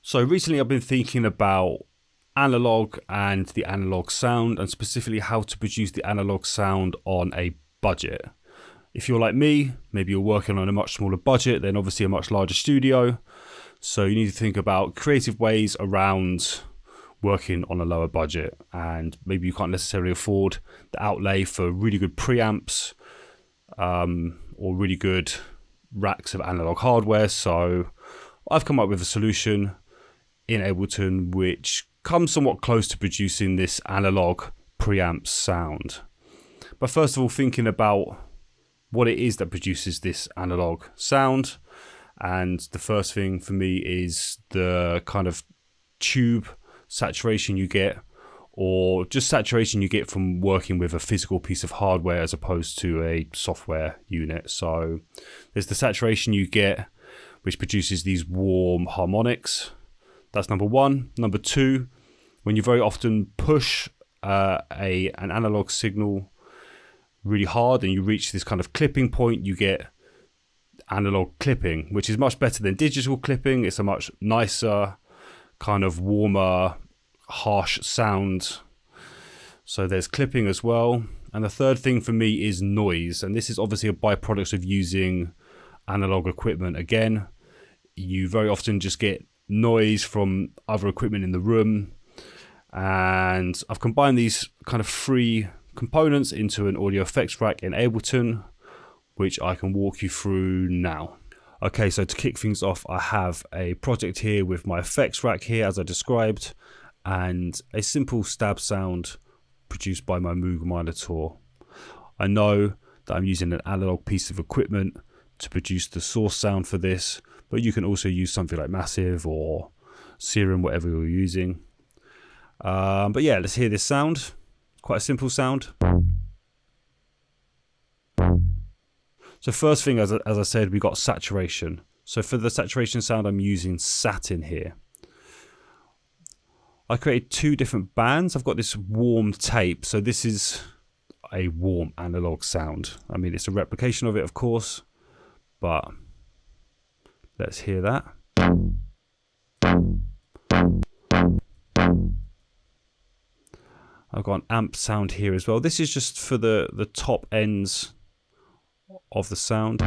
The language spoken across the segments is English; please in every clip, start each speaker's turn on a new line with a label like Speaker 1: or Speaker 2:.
Speaker 1: So recently I've been thinking about analog and the analog sound, and specifically how to produce the analog sound on a budget. If you're like me, maybe you're working on a much smaller budget than obviously a much larger studio. So you need to think about creative ways around working on a lower budget, and maybe you can't necessarily afford the outlay for really good preamps or really good racks of analog hardware. So I've come up with a solution in Ableton which comes somewhat close to producing this analog preamp sound. But first of all, thinking about what it is that produces this analog sound, and the first thing for me is the kind of tube saturation you get, or just saturation you get from working with a physical piece of hardware as opposed to a software unit. So there's the saturation you get which produces these warm harmonics. That's number one. Number two, when you very often push an analog signal really hard and you reach this kind of clipping point, you get analog clipping, which is much better than digital clipping. It's a much nicer, kind of warmer, harsh sound. So there's clipping as well. And the third thing for me is noise. And this is obviously a byproduct of using analog equipment. Again, you very often just get noise from other equipment in the room. And I've combined these kind of three components into an audio effects rack in Ableton, which I can walk you through now. Okay, so to kick things off, I have a project here with my effects rack here as I described, and a simple stab sound produced by my Moog Minotaur. I know that I'm using an analog piece of equipment to produce the source sound for this, but you can also use something like Massive or Serum, whatever you're using. But yeah, let's hear this sound. Quite a simple sound. So first thing, as I said, we got saturation. So for the saturation sound, I'm using satin here. I created two different bands. I've got this warm tape. So this is a warm analog sound. I mean, it's a replication of it, of course, but let's hear that. I've got an amp sound here as well. This is just for the top ends of the sound.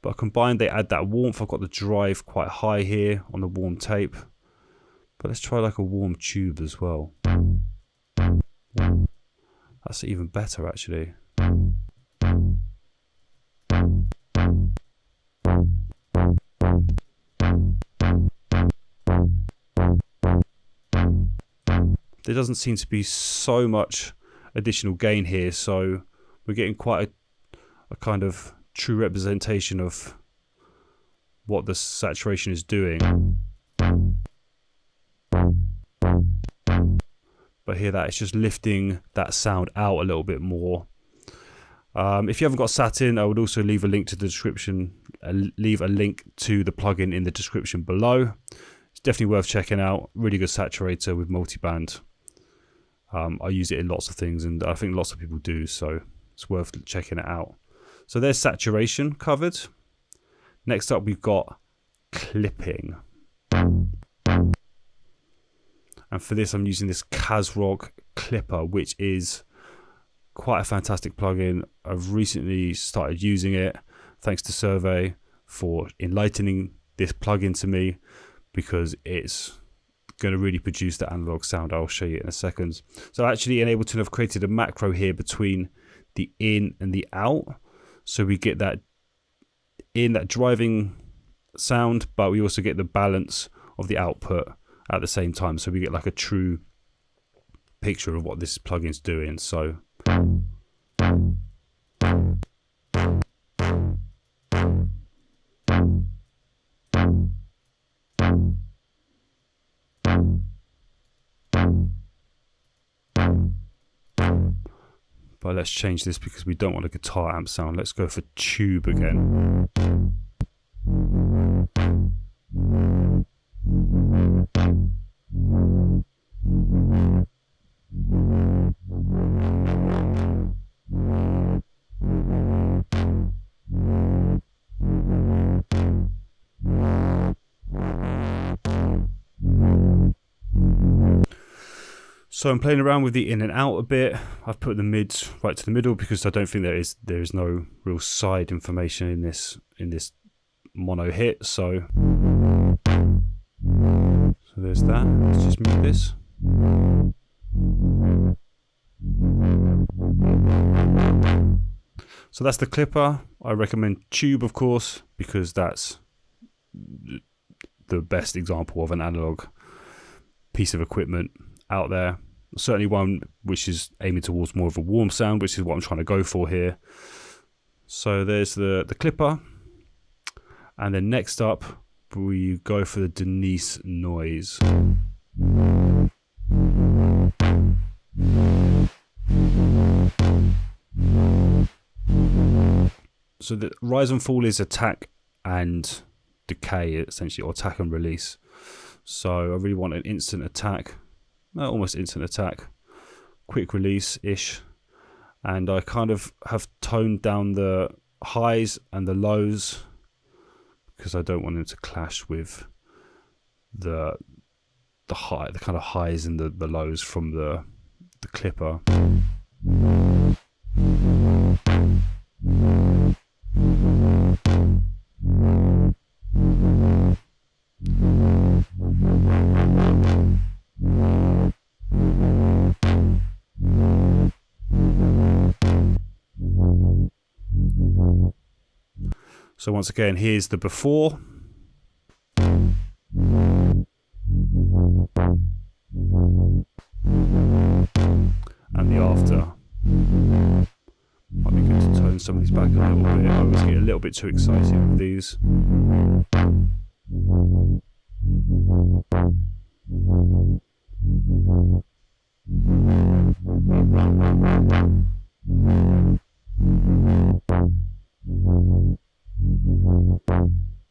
Speaker 1: But combined, they add that warmth. I've got the drive quite high here on the warm tape. But let's try like a warm tube as well. That's even better, actually. There doesn't seem to be so much additional gain here, so we're getting quite a kind of true representation of what the saturation is doing. But hear that, it's just lifting that sound out a little bit more. If you haven't got Satin, I would also leave a link to the description, leave a link to the plugin in the description below. It's definitely worth checking out. Really good saturator with multiband. I use it in lots of things, and I think lots of people do, so it's worth checking it out. So there's saturation covered. Next up, we've got clipping. And for this, I'm using this Kazrog Clipper, which is quite a fantastic plugin. I've recently started using it, thanks to Survey for enlightening this plugin to me, because it's going to really produce the analog sound. I'll show you in a second. So actually in Ableton, I've created a macro here between the in and the out. So we get that in, that driving sound, but we also get the balance of the output at the same time. So we get like a true picture of what this plugin's doing. So but let's change this because we don't want a guitar amp sound. Let's go for tube again. So I'm playing around with the in and out a bit. I've put the mids right to the middle because I don't think there is no real side information in this mono hit. So there's that. Let's just mute this. So that's the clipper. I recommend Tube, of course, because that's the best example of an analog piece of equipment out there. Certainly one which is aiming towards more of a warm sound, which is what I'm trying to go for here. So there's the clipper. And then next up, we go for the Denise noise. So the rise and fall is attack and decay, essentially, or attack and release. So I really want an instant attack, almost instant attack, quick release-ish. And I kind of have toned down the highs and the lows because I don't want them to clash with the kind of highs and the lows from the clipper. So once again, here's the before. And the after. Might be good to tone some of these back a little bit. I always get a little bit too excited with these.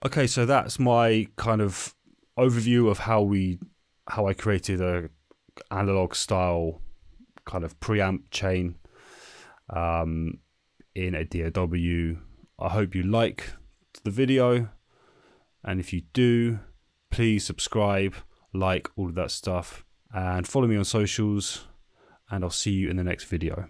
Speaker 1: Okay, so that's my kind of overview of how I created a analog style kind of preamp chain in a DAW. I hope you like the video, and if you do, please subscribe, like, all of that stuff, and follow me on socials, and I'll see you in the next video.